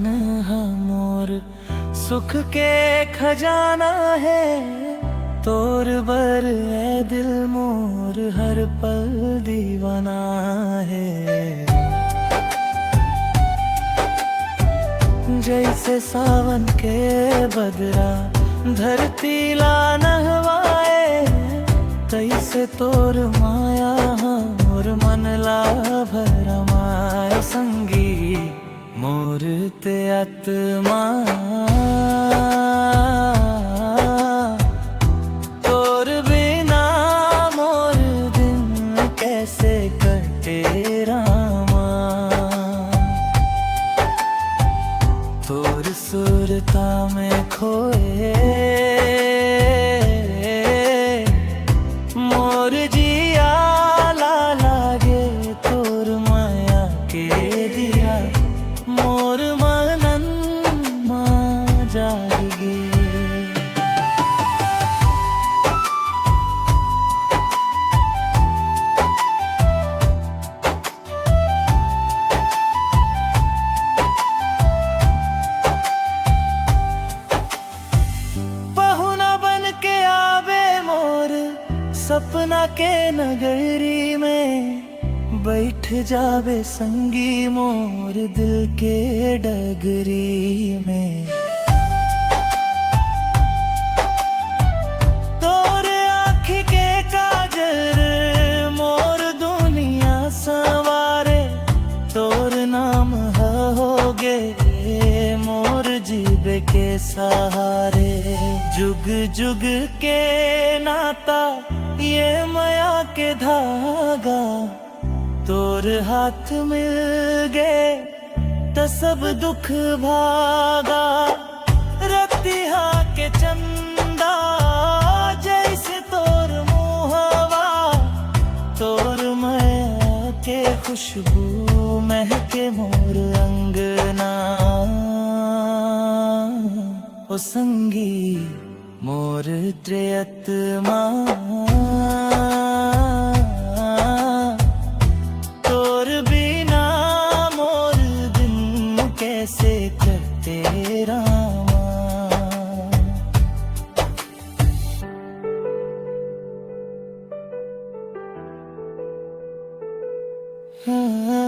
तन्हा मोर सुख के खजाना है। तोर बर है दिल मोर हर पल दीवाना है। जैसे सावन के बदरा धरती ला नहवाए, तैसे तोर माया मोर मन ला भरमाए। संगी मोर ते आत्मा तोर बिना मोर दिन कैसे कटे रामा। तोर सुरता में खोए मोर जिया ला लागे। तोर माया के दिया मोर मनन मां जागे। सपना के नगरी में बैठ जावे संगी मोर दिल के डगरी में। तोर आँखी के काजर मोर दुनिया संवारे। तोर नाम होगे मोर जीवे के सहारे। जुग जुग के नाता ये माया के धागा। तोर हाथ मिल गए तो सब दुख भागा। रतिहा के चंदा जैसे तोर मुहवा। तोर माया के खुशबू महके मोर अंगना। ओ संगी मोर त्रियतमा तोर बिना मोर दिन कैसे कटे रामा। हाँ।